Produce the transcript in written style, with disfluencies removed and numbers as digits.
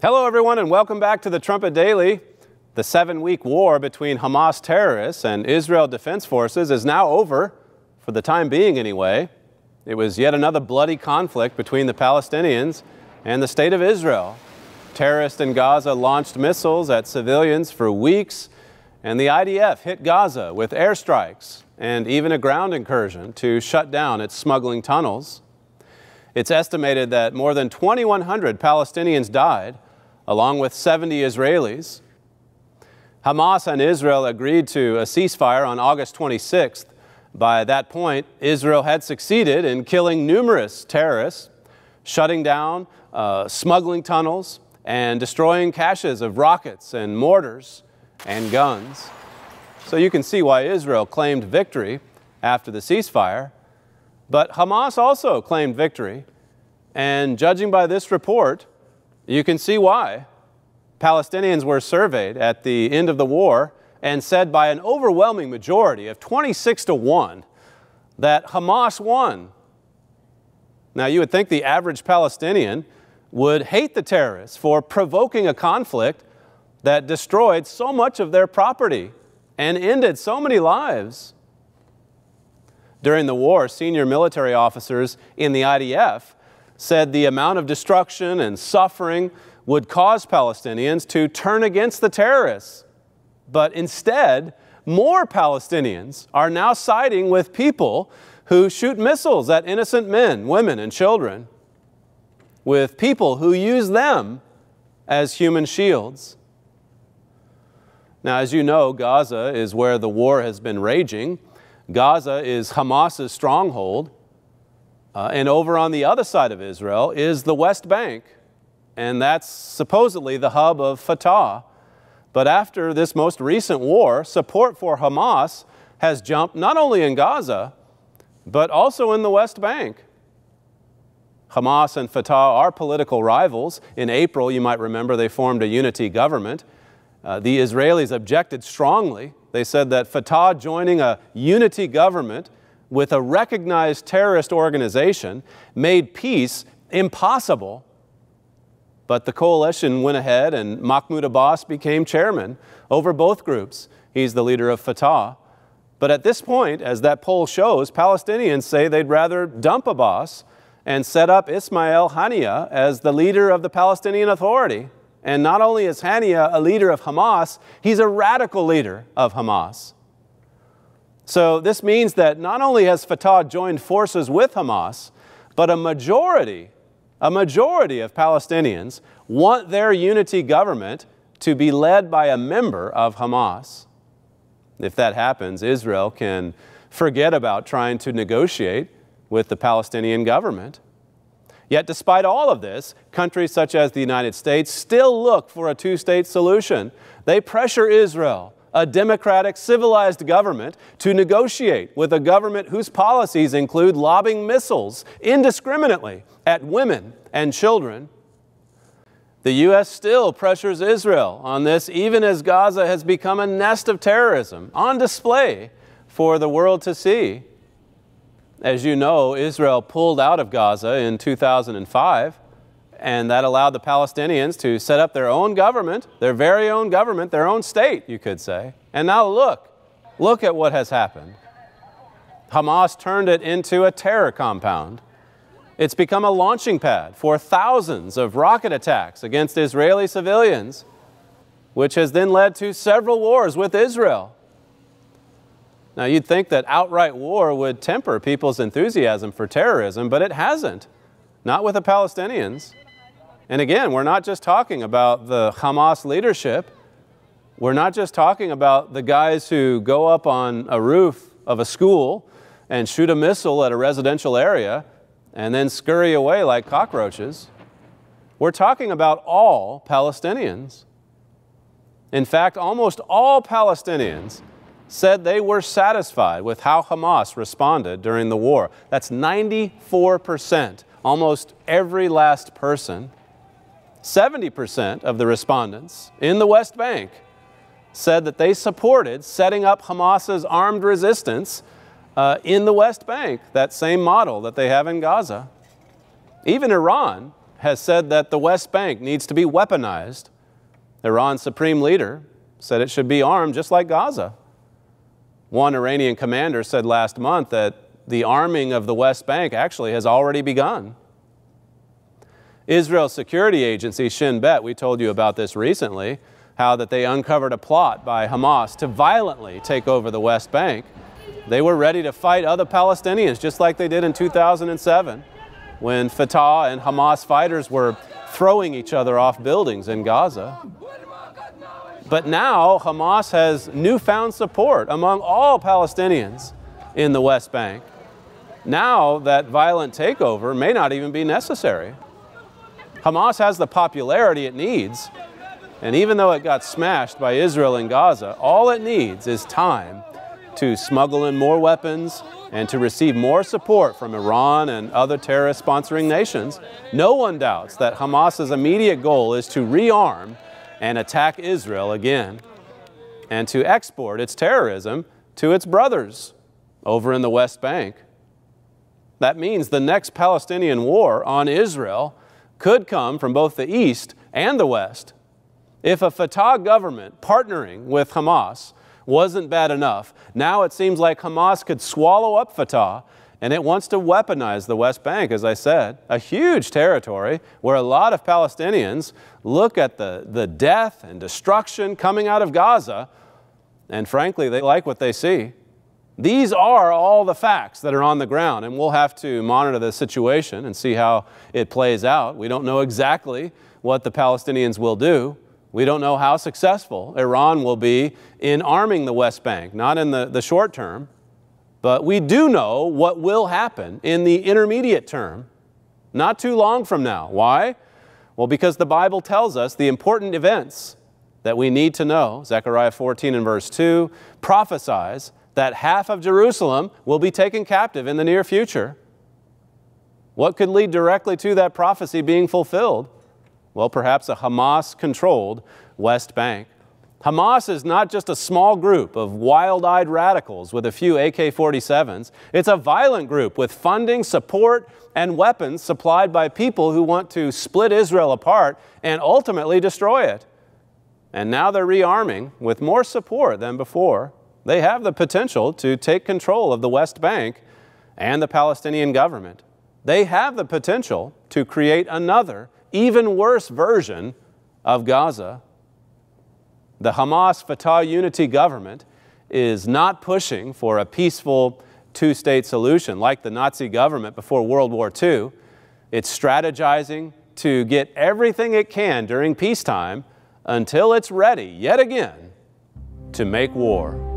Hello everyone and welcome back to the Trumpet Daily. The 7-week war between Hamas terrorists and Israel Defense Forces is now over, for the time being anyway. It was yet another bloody conflict between the Palestinians and the State of Israel. Terrorists in Gaza launched missiles at civilians for weeks, and the IDF hit Gaza with airstrikes and even a ground incursion to shut down its smuggling tunnels. It's estimated that more than 2,100 Palestinians died, along with 70 Israelis. Hamas and Israel agreed to a ceasefire on August 26th. By that point, Israel had succeeded in killing numerous terrorists, shutting down smuggling tunnels, and destroying caches of rockets and mortars and guns. So you can see why Israel claimed victory after the ceasefire. But Hamas also claimed victory, and judging by this report, you can see why. Palestinians were surveyed at the end of the war and said by an overwhelming majority of 26-1 that Hamas won. Now, you would think the average Palestinian would hate the terrorists for provoking a conflict that destroyed so much of their property and ended so many lives. During the war, senior military officers in the IDF said the amount of destruction and suffering would cause Palestinians to turn against the terrorists. But instead, more Palestinians are now siding with people who shoot missiles at innocent men, women, and children, with people who use them as human shields. Now, as you know, Gaza is where the war has been raging. Gaza is Hamas's stronghold. And over on the other side of Israel is the West Bank. And that's supposedly the hub of Fatah. But after this most recent war, support for Hamas has jumped not only in Gaza, but also in the West Bank. Hamas and Fatah are political rivals. In April, you might remember, they formed a unity government. The Israelis objected strongly. They said that Fatah joining a unity government with a recognized terrorist organization made peace impossible. But the coalition went ahead and Mahmoud Abbas became chairman over both groups. He's the leader of Fatah. But at this point, as that poll shows, Palestinians say they'd rather dump Abbas and set up Ismail Haniyeh as the leader of the Palestinian Authority. And not only is Haniyeh a leader of Hamas, he's a radical leader of Hamas. So this means that not only has Fatah joined forces with Hamas, but a majority of Palestinians want their unity government to be led by a member of Hamas. If that happens, Israel can forget about trying to negotiate with the Palestinian government. Yet despite all of this, countries such as the United States still look for a two-state solution. They pressure Israel, a democratic, civilized government, to negotiate with a government whose policies include lobbing missiles indiscriminately at women and children. The U.S. still pressures Israel on this, even as Gaza has become a nest of terrorism on display for the world to see. As you know, Israel pulled out of Gaza in 2005, and that allowed the Palestinians to set up their own government, their very own government, their own state, you could say. And now look at what has happened. Hamas turned it into a terror compound. It's become a launching pad for thousands of rocket attacks against Israeli civilians, which has then led to several wars with Israel. Now, you'd think that outright war would temper people's enthusiasm for terrorism, but it hasn't. Not with the Palestinians. And again, we're not just talking about the Hamas leadership. We're not just talking about the guys who go up on a roof of a school and shoot a missile at a residential area and then scurry away like cockroaches. We're talking about all Palestinians. In fact, almost all Palestinians said they were satisfied with how Hamas responded during the war. That's 94%, almost every last person. 70% of the respondents in the West Bank said that they supported setting up Hamas's armed resistance in the West Bank, that same model that they have in Gaza. Even Iran, has said that the West Bank needs to be weaponized. Iran's supreme leader said it should be armed just like Gaza. One Iranian commander said last month that the arming of the West Bank actually has already begun. Israel's security agency, Shin Bet, we told you about this recently, how that they uncovered a plot by Hamas to violently take over the West Bank. They were ready to fight other Palestinians, just like they did in 2007, when Fatah and Hamas fighters were throwing each other off buildings in Gaza. But now Hamas has newfound support among all Palestinians in the West Bank. Now that violent takeover may not even be necessary. Hamas has the popularity it needs, and even though it got smashed by Israel in Gaza, all it needs is time to smuggle in more weapons and to receive more support from Iran and other terrorist-sponsoring nations. No one doubts that Hamas's immediate goal is to rearm and attack Israel again, and to export its terrorism to its brothers over in the West Bank. That means the next Palestinian war on Israel could come from both the East and the West. If a Fatah government partnering with Hamas wasn't bad enough, now it seems like Hamas could swallow up Fatah, and it wants to weaponize the West Bank, as I said, a huge territory where a lot of Palestinians look at the death and destruction coming out of Gaza, and frankly, they like what they see. These are all the facts that are on the ground, and we'll have to monitor the situation and see how it plays out. We don't know exactly what the Palestinians will do. We don't know how successful Iran will be in arming the West Bank, not in the short term, but we do know what will happen in the intermediate term, not too long from now. Why? Well, because the Bible tells us the important events that we need to know. Zechariah 14 and verse 2 prophesies that half of Jerusalem will be taken captive in the near future. What could lead directly to that prophecy being fulfilled? Well, perhaps a Hamas-controlled West Bank. Hamas is not just a small group of wild-eyed radicals with a few AK-47s. It's a violent group with funding, support, and weapons supplied by people who want to split Israel apart and ultimately destroy it. And now they're rearming with more support than before. They have the potential to take control of the West Bank and the Palestinian government. They have the potential to create another, even worse version of Gaza. The Hamas-Fatah unity government is not pushing for a peaceful two-state solution like the Nazi government before World War II. It's strategizing to get everything it can during peacetime until it's ready, yet again, to make war.